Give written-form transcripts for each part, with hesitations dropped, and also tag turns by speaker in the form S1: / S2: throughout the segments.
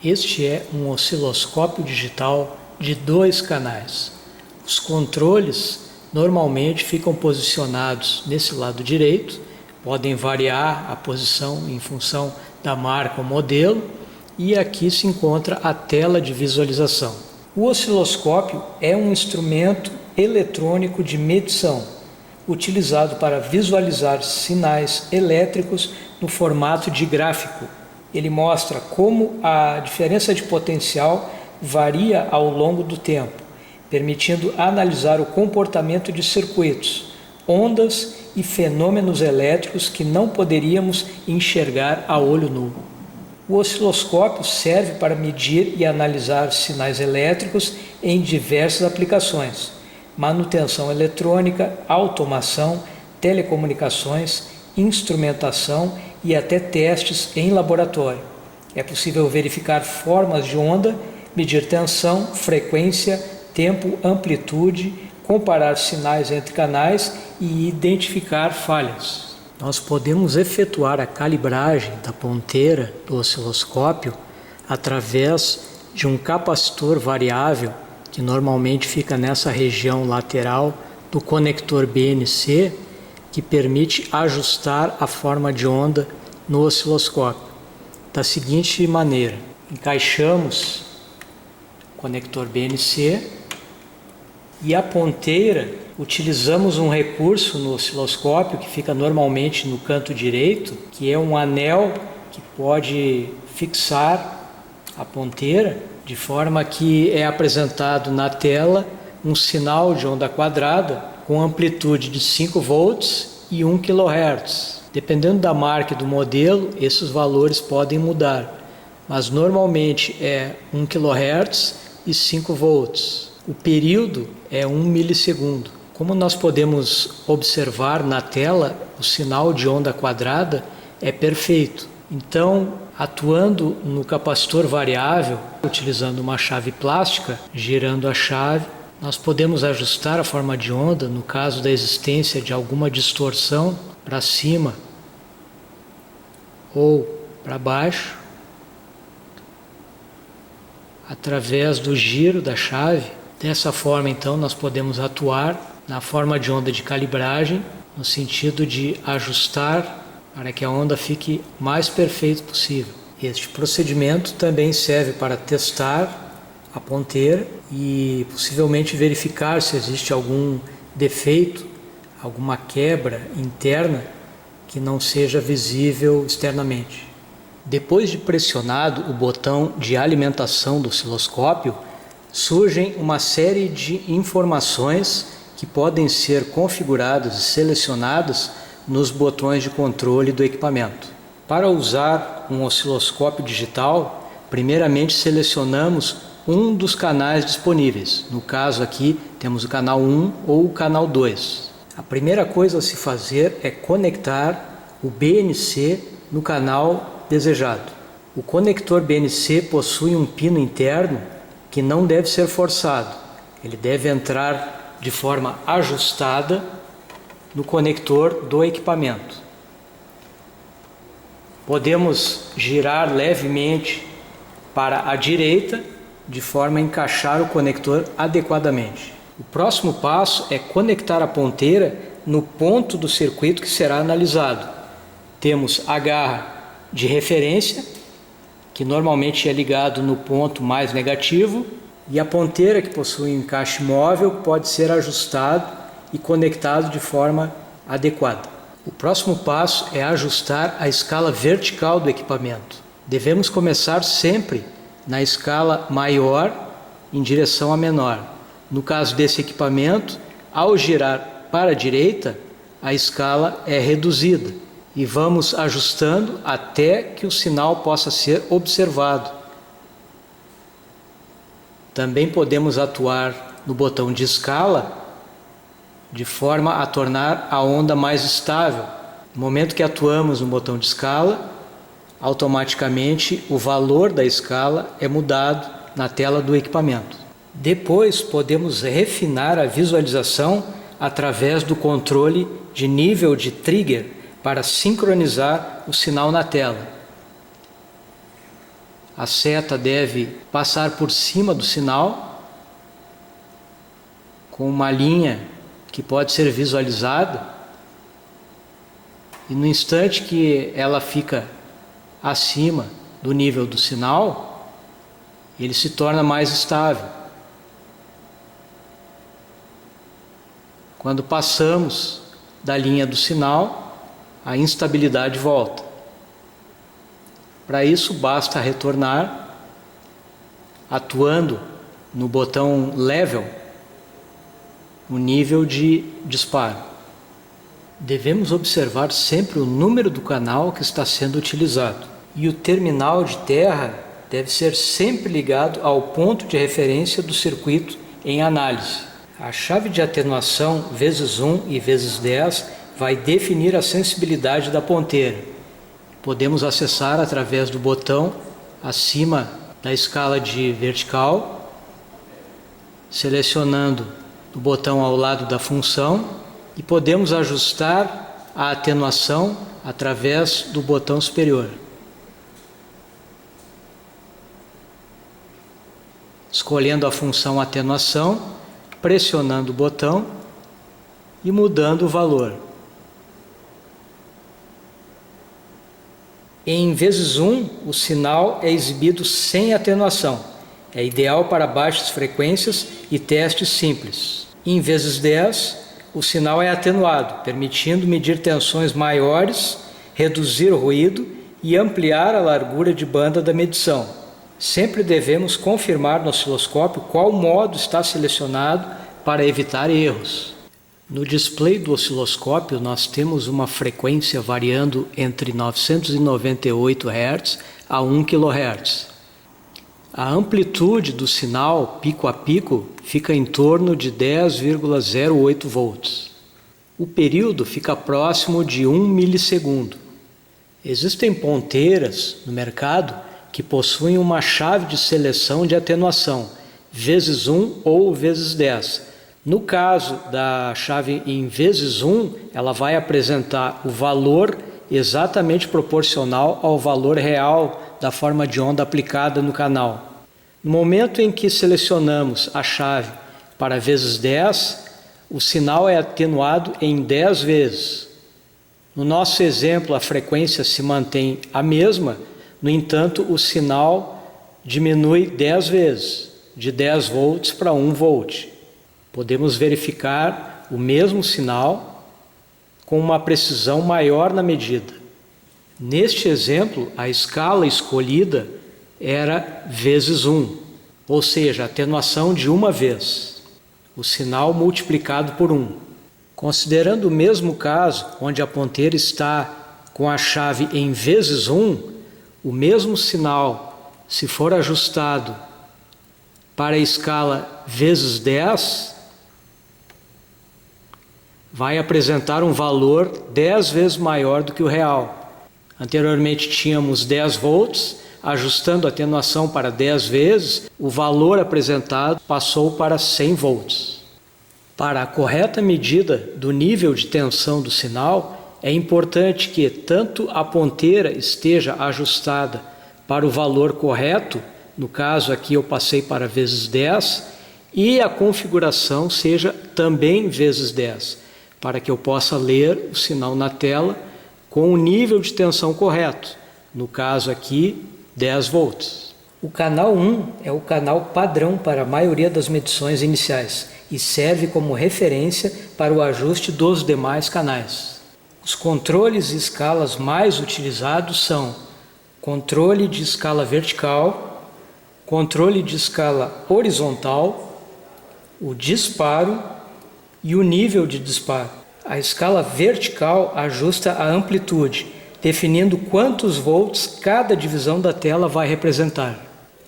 S1: Este é um osciloscópio digital de 2 canais. Os controles normalmente ficam posicionados nesse lado direito, podem variar a posição em função da marca ou modelo, e aqui se encontra a tela de visualização. O osciloscópio é um instrumento eletrônico de medição, utilizado para visualizar sinais elétricos no formato de gráfico. Ele mostra como a diferença de potencial varia ao longo do tempo, permitindo analisar o comportamento de circuitos, ondas e fenômenos elétricos que não poderíamos enxergar a olho nu. O osciloscópio serve para medir e analisar sinais elétricos em diversas aplicações: manutenção eletrônica, automação, telecomunicações, instrumentação e até testes em laboratório. É possível verificar formas de onda, medir tensão, frequência, tempo, amplitude, comparar sinais entre canais e identificar falhas. Nós podemos efetuar a calibragem da ponteira do osciloscópio através de um capacitor variável que normalmente fica nessa região lateral do conector BNC, que permite ajustar a forma de onda no osciloscópio. Da seguinte maneira: encaixamos o conector BNC e a ponteira, utilizamos um recurso no osciloscópio que fica normalmente no canto direito, que é um anel que pode fixar a ponteira, de forma que é apresentado na tela um sinal de onda quadrada com amplitude de 5 volts e 1 kHz. Dependendo da marca e do modelo, esses valores podem mudar, mas normalmente é 1 kHz e 5 volts. O período é 1 milissegundo. Como nós podemos observar na tela, o sinal de onda quadrada é perfeito. Então, atuando no capacitor variável, utilizando uma chave plástica, girando a chave, nós podemos ajustar a forma de onda no caso da existência de alguma distorção para cima ou para baixo, através do giro da chave. Dessa forma, então, nós podemos atuar na forma de onda de calibragem, no sentido de ajustar para que a onda fique mais perfeita possível. Este procedimento também serve para testar a ponteira e possivelmente verificar se existe algum defeito, alguma quebra interna que não seja visível externamente. Depois de pressionado o botão de alimentação do osciloscópio, surgem uma série de informações que podem ser configuradas e selecionadas nos botões de controle do equipamento. Para usar um osciloscópio digital, primeiramente selecionamos um dos canais disponíveis. No caso aqui, temos o canal 1 ou o canal 2. A primeira coisa a se fazer é conectar o BNC no canal desejado. O conector BNC possui um pino interno que não deve ser forçado. Ele deve entrar de forma ajustada no conector do equipamento. Podemos girar levemente para a direita, de forma a encaixar o conector adequadamente. O próximo passo é conectar a ponteira no ponto do circuito que será analisado. Temos a garra de referência, que normalmente é ligado no ponto mais negativo, e a ponteira, que possui um encaixe móvel, pode ser ajustado e conectado de forma adequada. O próximo passo é ajustar a escala vertical do equipamento. Devemos começar sempre na escala maior em direção à menor. No caso desse equipamento, ao girar para a direita, a escala é reduzida e vamos ajustando até que o sinal possa ser observado. Também podemos atuar no botão de escala de forma a tornar a onda mais estável. No momento que atuamos no botão de escala, automaticamente o valor da escala é mudado na tela do equipamento. Depois podemos refinar a visualização através do controle de nível de trigger para sincronizar o sinal na tela. a seta deve passar por cima do sinal, com uma linha que pode ser visualizada, e no instante que ela fica acima do nível do sinal, ele se torna mais estável. Quando passamos da linha do sinal, a instabilidade volta. Para isso, basta retornar atuando no botão Level, o nível de disparo. Devemos observar sempre o número do canal que está sendo utilizado. E o terminal de terra deve ser sempre ligado ao ponto de referência do circuito em análise. A chave de atenuação vezes 1 e vezes 10 vai definir a sensibilidade da ponteira. Podemos acessar através do botão acima da escala de vertical, selecionando o botão ao lado da função, e podemos ajustar a atenuação através do botão superior. Escolhendo a função atenuação, pressionando o botão e mudando o valor. Em vezes 1, o sinal é exibido sem atenuação. É ideal para baixas frequências e testes simples. Em vezes 10, o sinal é atenuado, permitindo medir tensões maiores, reduzir o ruído e ampliar a largura de banda da medição. Sempre devemos confirmar no osciloscópio qual modo está selecionado para evitar erros. No display do osciloscópio, nós temos uma frequência variando entre 998 Hz a 1 kHz. A amplitude do sinal pico a pico fica em torno de 10,08 volts. O período fica próximo de 1 milissegundo. Existem ponteiras no mercado que possuem uma chave de seleção de atenuação, vezes 1 ou vezes 10. No caso da chave em vezes 1, ela vai apresentar o valor exatamente proporcional ao valor real da forma de onda aplicada no canal. No momento em que selecionamos a chave para vezes 10, o sinal é atenuado em 10 vezes. No nosso exemplo, a frequência se mantém a mesma, no entanto, o sinal diminui 10 vezes, de 10 volts para 1 volt. Podemos verificar o mesmo sinal com uma precisão maior na medida. Neste exemplo, a escala escolhida era vezes 1, ou seja, atenuação de uma vez, o sinal multiplicado por 1. Considerando o mesmo caso, onde a ponteira está com a chave em vezes 1, o mesmo sinal, se for ajustado para a escala vezes 10, vai apresentar um valor 10 vezes maior do que o real. Anteriormente tínhamos 10 volts, ajustando a atenuação para 10 vezes, o valor apresentado passou para 100 volts. Para a correta medida do nível de tensão do sinal, é importante que tanto a ponteira esteja ajustada para o valor correto, no caso aqui eu passei para vezes 10, e a configuração seja também vezes 10, para que eu possa ler o sinal na tela com o nível de tensão correto, no caso aqui 10 volts. O canal 1 é o canal padrão para a maioria das medições iniciais e serve como referência para o ajuste dos demais canais. Os controles e escalas mais utilizados são controle de escala vertical, controle de escala horizontal, o disparo e o nível de disparo. A escala vertical ajusta a amplitude, definindo quantos volts cada divisão da tela vai representar.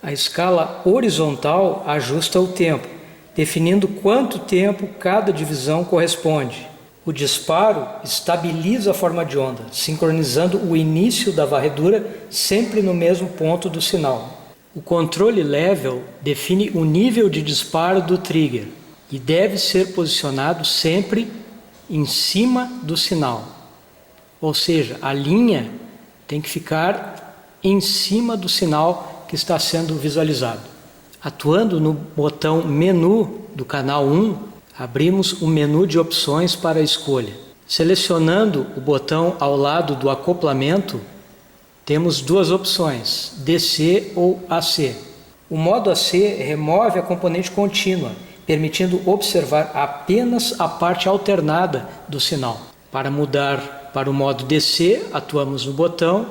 S1: A escala horizontal ajusta o tempo, definindo quanto tempo cada divisão corresponde. O disparo estabiliza a forma de onda, sincronizando o início da varredura sempre no mesmo ponto do sinal. O controle level define o nível de disparo do trigger e deve ser posicionado sempre em cima do sinal. Ou seja, a linha tem que ficar em cima do sinal que está sendo visualizado. Atuando no botão Menu do canal 1, abrimos o menu de opções para a escolha. Selecionando o botão ao lado do acoplamento, temos duas opções, DC ou AC. O modo AC remove a componente contínua, permitindo observar apenas a parte alternada do sinal. Para mudar para o modo DC, atuamos no botão,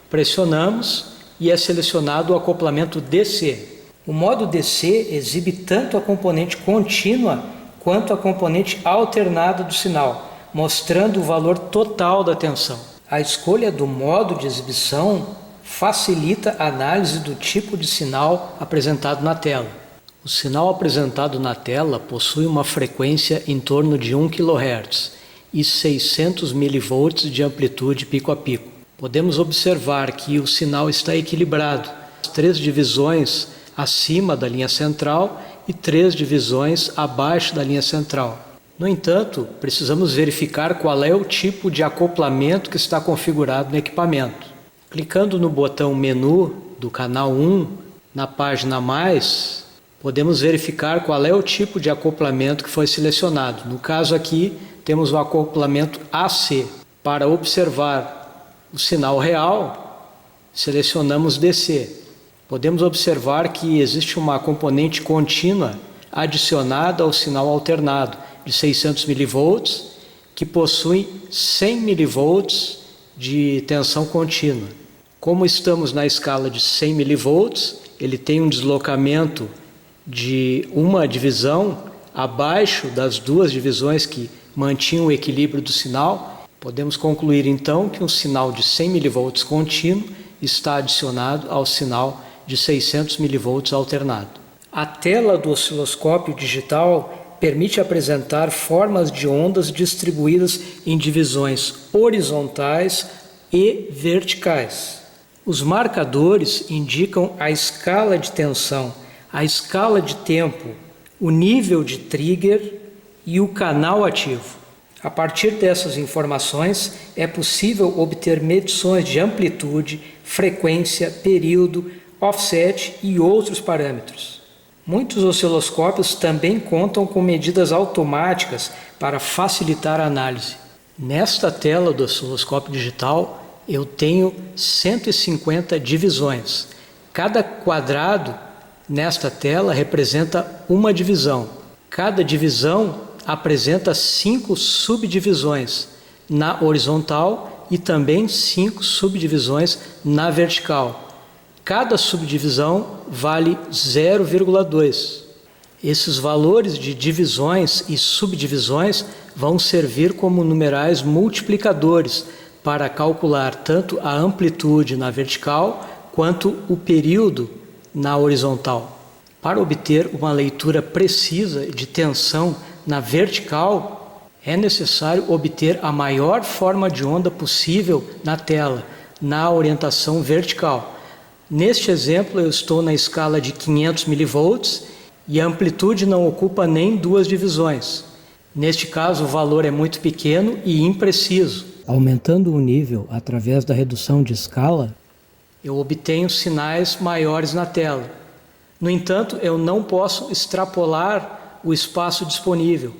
S1: pressionamos e é selecionado o acoplamento DC. O modo DC exibe tanto a componente contínua quanto a componente alternada do sinal, mostrando o valor total da tensão. A escolha do modo de exibição facilita a análise do tipo de sinal apresentado na tela. O sinal apresentado na tela possui uma frequência em torno de 1 kHz e 600 mV de amplitude pico a pico. Podemos observar que o sinal está equilibrado, 3 divisões acima da linha central e 3 divisões abaixo da linha central. No entanto, precisamos verificar qual é o tipo de acoplamento que está configurado no equipamento. Clicando no botão Menu do canal 1, na página Mais, podemos verificar qual é o tipo de acoplamento que foi selecionado. No caso aqui, temos o acoplamento AC. Para observar o sinal real, selecionamos DC. Podemos observar que existe uma componente contínua adicionada ao sinal alternado, de 600 mV, que possui 100 mV de tensão contínua. Como estamos na escala de 100 mV, ele tem um deslocamento de uma divisão abaixo das duas divisões que mantinham o equilíbrio do sinal. Podemos concluir então que um sinal de 100 mV contínuo está adicionado ao sinal de 600 mV alternado. A tela do osciloscópio digital permite apresentar formas de ondas distribuídas em divisões horizontais e verticais. Os marcadores indicam a escala de tensão, a escala de tempo, o nível de trigger e o canal ativo. A partir dessas informações, é possível obter medições de amplitude, frequência, período, offset e outros parâmetros. Muitos osciloscópios também contam com medidas automáticas para facilitar a análise. Nesta tela do osciloscópio digital, eu tenho 150 divisões. Cada quadrado nesta tela representa uma divisão. Cada divisão apresenta 5 subdivisões na horizontal e também 5 subdivisões na vertical. Cada subdivisão vale 0,2. Esses valores de divisões e subdivisões vão servir como numerais multiplicadores para calcular tanto a amplitude na vertical quanto o período na horizontal. Para obter uma leitura precisa de tensão na vertical, é necessário obter a maior forma de onda possível na tela, na orientação vertical. Neste exemplo, eu estou na escala de 500 mV e a amplitude não ocupa nem 2 divisões. Neste caso, o valor é muito pequeno e impreciso. Aumentando o nível através da redução de escala, eu obtenho sinais maiores na tela. No entanto, eu não posso extrapolar o espaço disponível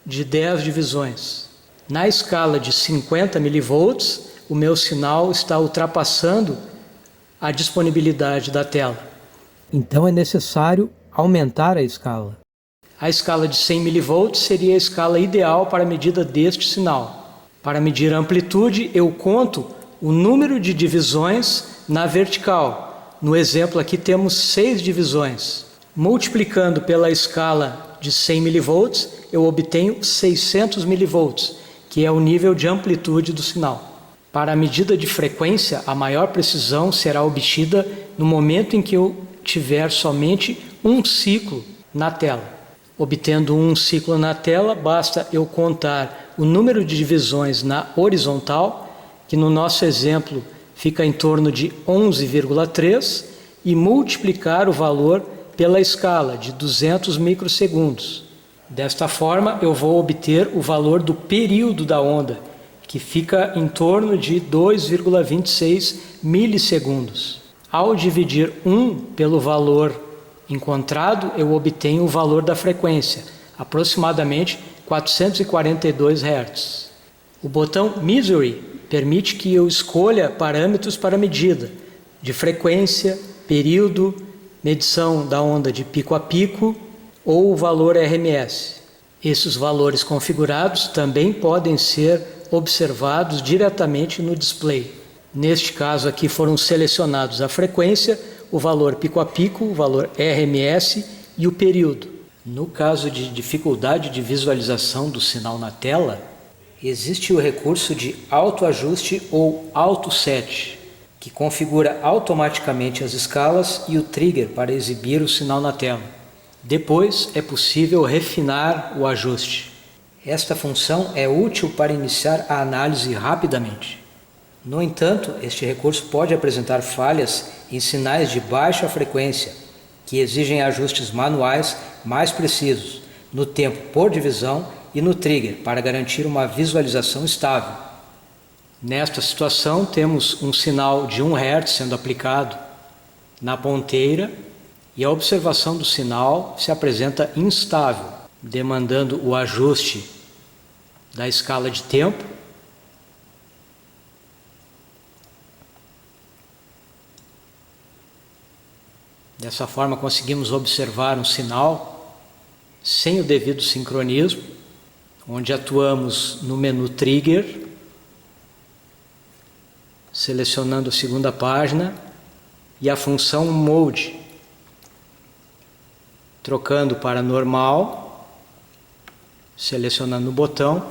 S1: de 10 divisões. Na escala de 50 mV, o meu sinal está ultrapassando a disponibilidade da tela. Então é necessário aumentar a escala. A escala de 100 mV seria a escala ideal para a medida deste sinal. Para medir a amplitude, eu conto o número de divisões na vertical. No exemplo aqui temos 6 divisões. Multiplicando pela escala de 100 mV, eu obtenho 600 mV, que é o nível de amplitude do sinal. Para a medida de frequência, a maior precisão será obtida no momento em que eu tiver somente um ciclo na tela. Obtendo um ciclo na tela, basta eu contar o número de divisões na horizontal, que no nosso exemplo fica em torno de 11,3, e multiplicar o valor pela escala de 200 microsegundos. Desta forma, eu vou obter o valor do período da onda, que fica em torno de 2,26 milissegundos. Ao dividir 1 pelo valor encontrado, eu obtenho o valor da frequência, aproximadamente 442 Hz. O botão Measure permite que eu escolha parâmetros para medida de frequência, período, medição da onda de pico a pico ou o valor RMS. Esses valores configurados também podem ser observados diretamente no display. Neste caso aqui foram selecionados a frequência, o valor pico a pico, o valor RMS e o período. No caso de dificuldade de visualização do sinal na tela, existe o recurso de autoajuste ou autoset, que configura automaticamente as escalas e o trigger para exibir o sinal na tela. Depois é possível refinar o ajuste. Esta função é útil para iniciar a análise rapidamente. No entanto, este recurso pode apresentar falhas em sinais de baixa frequência, que exigem ajustes manuais mais precisos, no tempo por divisão e no trigger, para garantir uma visualização estável. Nesta situação, temos um sinal de 1 Hz sendo aplicado na ponteira e a observação do sinal se apresenta instável, demandando o ajuste da escala de tempo Dessa forma, conseguimos observar um sinal sem o devido sincronismo, onde atuamos no menu Trigger, selecionando a segunda página, e a função Mode, trocando para normal, selecionando o botão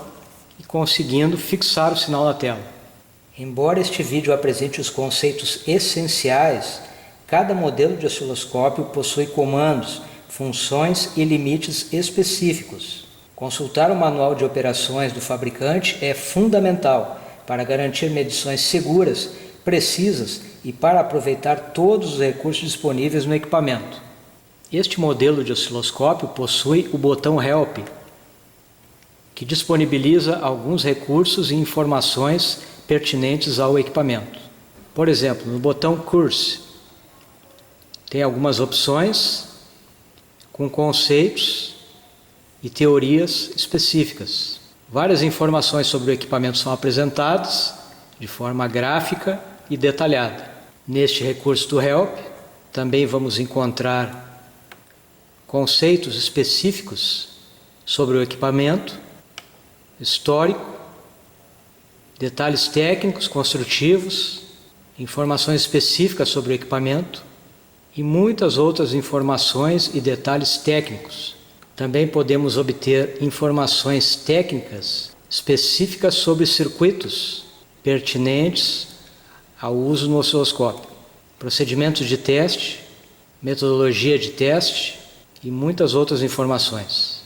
S1: e conseguindo fixar o sinal na tela. Embora este vídeo apresente os conceitos essenciais, cada modelo de osciloscópio possui comandos, funções e limites específicos. Consultar o manual de operações do fabricante é fundamental para garantir medições seguras, precisas e para aproveitar todos os recursos disponíveis no equipamento. Este modelo de osciloscópio possui o botão Help, que disponibiliza alguns recursos e informações pertinentes ao equipamento. Por exemplo, no botão Course, tem algumas opções com conceitos e teorias específicas. Várias informações sobre o equipamento são apresentadas de forma gráfica e detalhada. Neste recurso do Help, também vamos encontrar conceitos específicos sobre o equipamento, histórico, detalhes técnicos, construtivos, informações específicas sobre o equipamento, e muitas outras informações e detalhes técnicos. Também podemos obter informações técnicas específicas sobre circuitos pertinentes ao uso no osciloscópio, procedimentos de teste, metodologia de teste e muitas outras informações.